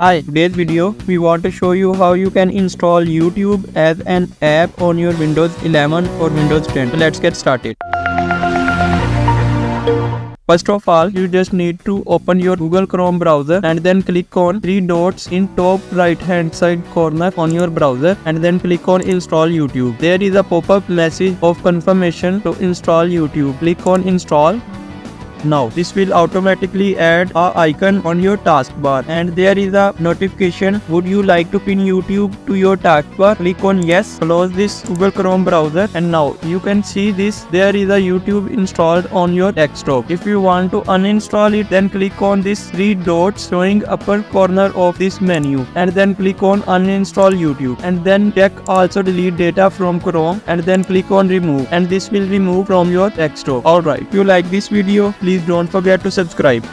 Hi, today's video we want to show you how you can install YouTube as an app on your Windows 11 or Windows 10. So let's get started. First of all, you just need to open your Google Chrome browser and then click on three dots in top right hand side corner on your browser and then click on install YouTube. There is a pop-up message of confirmation to install YouTube. Click on install. Now this will automatically add a icon on your taskbar and there is a notification. Would you like to pin YouTube to your taskbar? Click on yes. Close this Google Chrome browser and now you can see this. There is a YouTube installed on your desktop. If you want to uninstall it, then click on this three dots showing upper corner of this menu and then click on uninstall YouTube and then check also delete data from Chrome and then click on remove and this will remove from your desktop. Alright, if you like this video, please don't forget to subscribe.